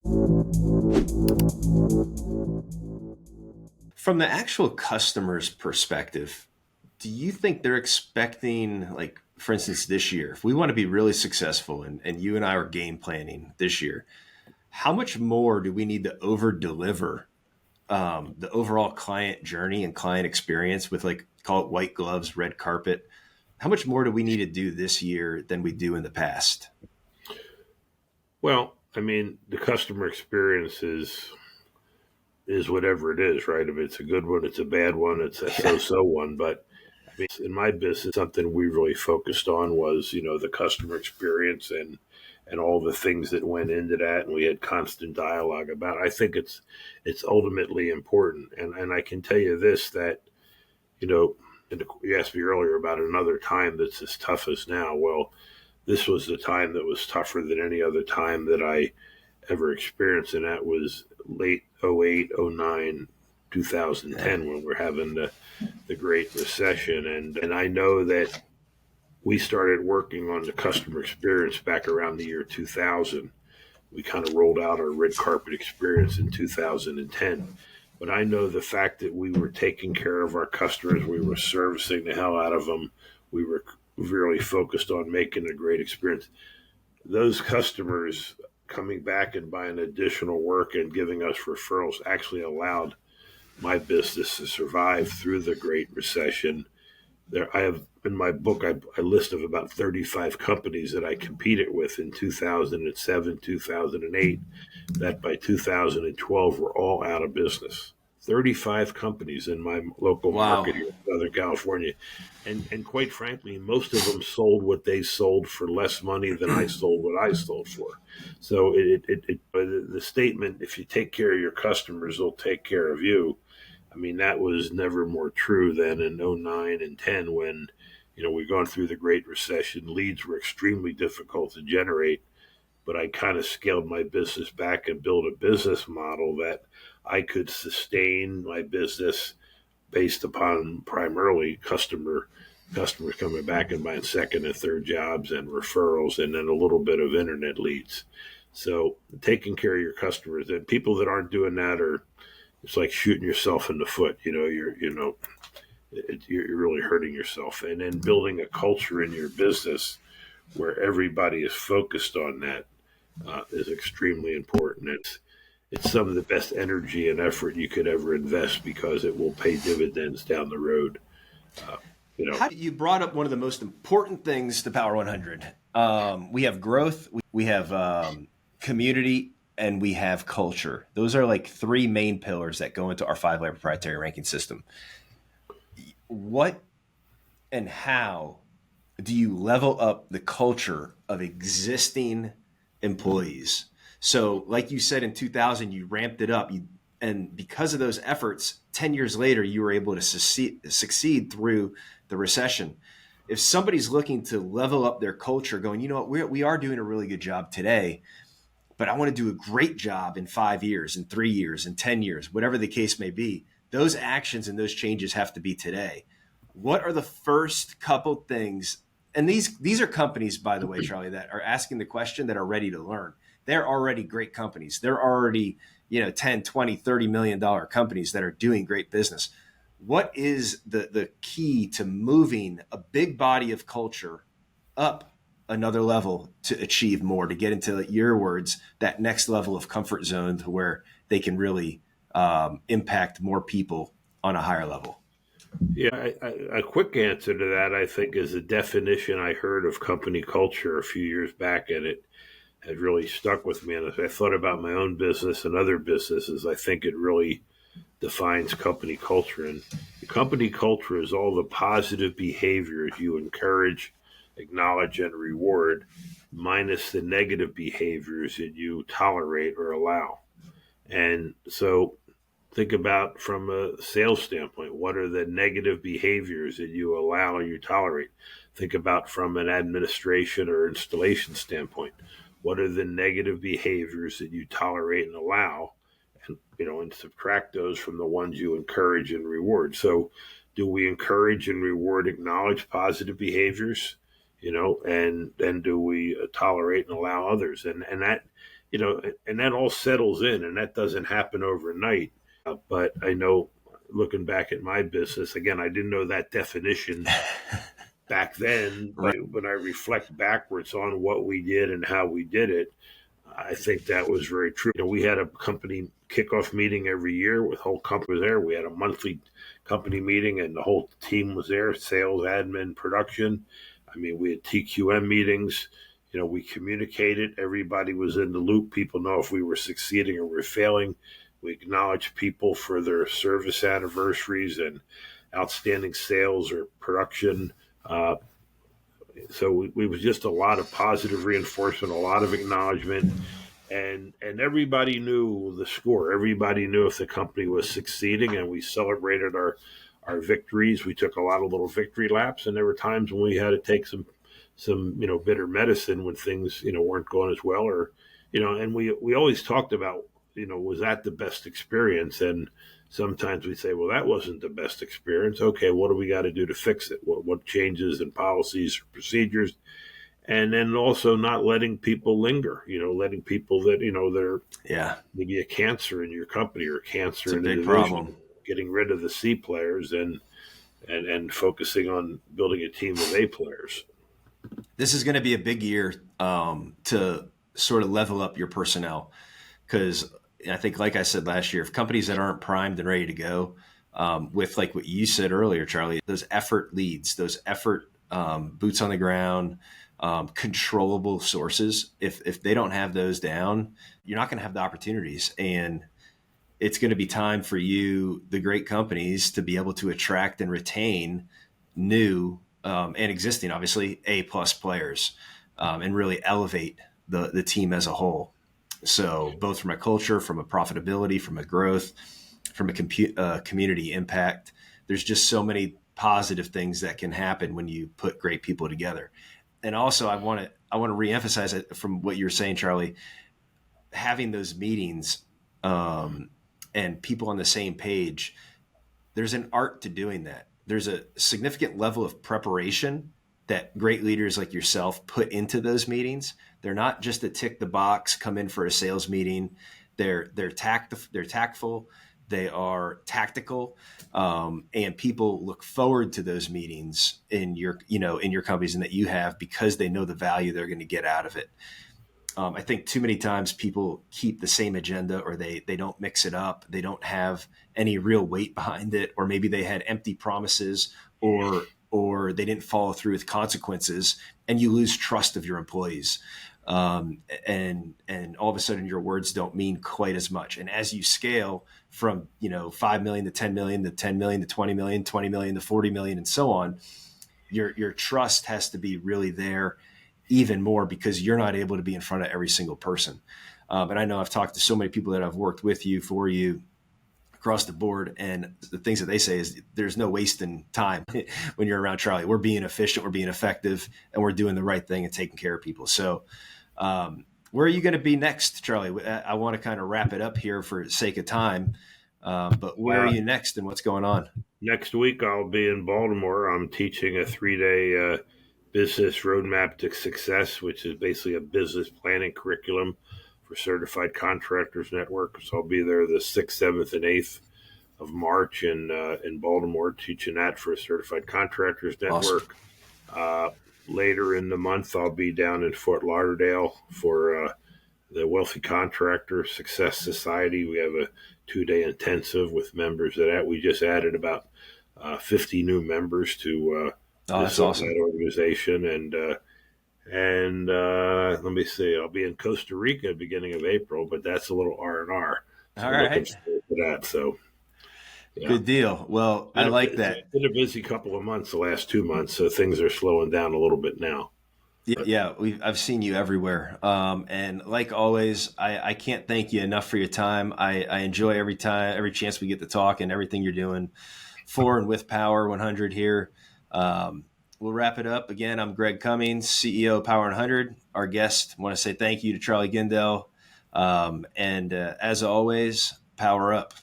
From the actual customer's perspective, do you think they're expecting, like, for instance, this year, if we want to be really successful and you and I are game planning this year, how much more do we need to over deliver the overall client journey and client experience with, like, call it white gloves, red carpet? How much more do we need to do this year than we do in the past? Well, I mean, the customer experience is whatever it is, right? If it's a good one, it's a bad one, it's a Yeah. so-so one. But I mean, in my business, something we really focused on was, the customer experience and all the things that went into that, and we had constant dialogue about it. I think it's ultimately important, and I can tell you this that you know, and you asked me earlier about another time that's as tough as now. Well, this was the time that was tougher than any other time that I ever experienced, and that was late '08, '09, 2010 when we're having the Great Recession. And I know that we started working on the customer experience back around the year 2000. We kind of rolled out our red carpet experience in 2010. But I know the fact that we were taking care of our customers, we were servicing the hell out of them, we were really focused on making a great experience. Those customers coming back and buying additional work and giving us referrals actually allowed my business to survive through the Great Recession. There, I have in my book a list of about 35 companies that I competed with in 2007, 2008, that by 2012 were all out of business. 35 companies in my local market Wow. here in Southern California. And quite frankly, most of them sold what they sold for less money than I sold what I sold for. So the statement, if you take care of your customers, they'll take care of you. I mean, that was never more true than in '09 and 10 when, we've gone through the Great Recession. Leads were extremely difficult to generate, but I kind of scaled my business back and built a business model that I could sustain my business based upon primarily customers coming back and buying second and third jobs and referrals and then a little bit of internet leads. So taking care of your customers and people that aren't doing that are it's like shooting yourself in the foot. You're really hurting yourself. And then building a culture in your business where everybody is focused on that is extremely important. It's some of the best energy and effort you could ever invest because it will pay dividends down the road. Uh, you know, How you brought up one of the most important things to Power 100. We have growth, we have community, and we have culture. Those are like three main pillars that go into our 5 layer proprietary ranking system. What and how do you level up the culture of existing employees? So, like you said, in 2000, you ramped it up. And because of those efforts, 10 years later, you were able to succeed through the recession. If somebody's looking to level up their culture, going, you know what, we are doing a really good job today, but I want to do a great job in 5 years, in 3 years, in 10 years, whatever the case may be, those actions and those changes have to be today. What are the first couple things? And these are companies, by the way, Charlie, that are asking the question, that are ready to learn. They're already great companies. They're already, 10, 20, $30 million companies that are doing great business. What is the key to moving a big body of culture up another level to achieve more, to get into, your words, that next level of comfort zone to where they can really impact more people on a higher level? yeah, a quick answer to that, I think, is a definition I heard of company culture a few years back, and it had really stuck with me. And as I thought about my own business and other businesses, I think it really defines company culture. And the company culture is all the positive behaviors you encourage, acknowledge, and reward, minus the negative behaviors that you tolerate or allow. And so think about from a sales standpoint, what are the negative behaviors that you allow or you tolerate? Think about from an administration or installation standpoint, what are the negative behaviors that you tolerate and allow? And subtract those from the ones you encourage and reward. So do we encourage and reward, acknowledge positive behaviors? And then do we tolerate and allow others? And and that all settles in, and that doesn't happen overnight. But I know, looking back at my business, again, I didn't know that definition back then, Right. but when I reflect backwards on what we did and how we did it, I think that was very true. We had a company kickoff meeting every year with the whole company was there. We had a monthly company meeting and the whole team was there, sales, admin, production. I mean, we had TQM meetings. We communicated. Everybody was in the loop. People know if we were succeeding or we're failing. We acknowledged people for their service anniversaries and outstanding sales or production. So we was just a lot of positive reinforcement, a lot of acknowledgement, and everybody knew the score. Everybody knew if the company was succeeding, and we celebrated our victories. We took a lot of little victory laps, and there were times when we had to take some bitter medicine when things weren't going as well, or and we always talked about was that the best experience? And sometimes we say, well, that wasn't the best experience. Okay, what do we got to do to fix it? What changes in policies or procedures? And then also not letting people linger, letting people that, they're maybe a cancer in your company or cancer in the division, problem. Getting rid of the C players and focusing on building a team of A players. This is going to be a big year to sort of level up your personnel, because I think, like I said last year, if companies that aren't primed and ready to go, with like what you said earlier, Charlie, those effort leads, those effort boots on the ground, controllable sources, if they don't have those down, you're not going to have the opportunities. And it's going to be time for you, the great companies, to be able to attract and retain new and existing, obviously, A-plus players, and really elevate the team as a whole. So both from a culture, from a profitability, from a growth, from a community impact, there's just so many positive things that can happen when you put great people together. And also I want to reemphasize it from what you're saying, Charlie, having those meetings and people on the same page. There's an art to doing that. There's a significant level of preparation that great leaders like yourself put into those meetings. They're not just a tick the box, come in for a sales meeting. They're tactful, they are tactical, and people look forward to those meetings in your companies and that you have, because they know the value they're going to get out of it. I think too many times people keep the same agenda, or they don't mix it up. They don't have any real weight behind it, or maybe they had empty promises, or they didn't follow through with consequences, and you lose trust of your employees. And all of a sudden your words don't mean quite as much. And as you scale from, 5 million to 10 million to 10 million to 20 million, 20 million to 40 million, and so on, your trust has to be really there even more, because you're not able to be in front of every single person. And I know I've talked to so many people that have worked with you, for you, across the board, and the things that they say is there's no wasting time when you're around Charlie. We're being efficient, we're being effective, and we're doing the right thing and taking care of people. So where are you going to be next, Charlie? I want to kind of wrap it up here for sake of time, but where are you next and what's going on? Next week, I'll be in Baltimore. I'm teaching a 3-day business roadmap to success, which is basically a business planning curriculum for Certified Contractors Network. So I'll be there the 6th, 7th, and 8th of March in Baltimore, teaching that for Certified Contractors Network. Awesome. Later in the month, I'll be down in Fort Lauderdale for the Wealthy Contractor Success Society. We have a 2-day intensive with members of that. We just added about 50 new members to that's awesome. That organization. And let me see, I'll be in Costa Rica at the beginning of April, but that's a little R&R. So all right. Looking forward to that. So yeah. Good deal. Well, I like that. It's been a busy couple of months, the last 2 months, so things are slowing down a little bit now. Yeah, I've seen you everywhere. And like always, I can't thank you enough for your time. I enjoy every chance we get to talk, and everything you're doing for and with Power 100 here. We'll wrap it up. Again, I'm Greg Cummings, CEO of Power 100. Our guest, I want to say thank you to Charlie Gindele. And as always, power up.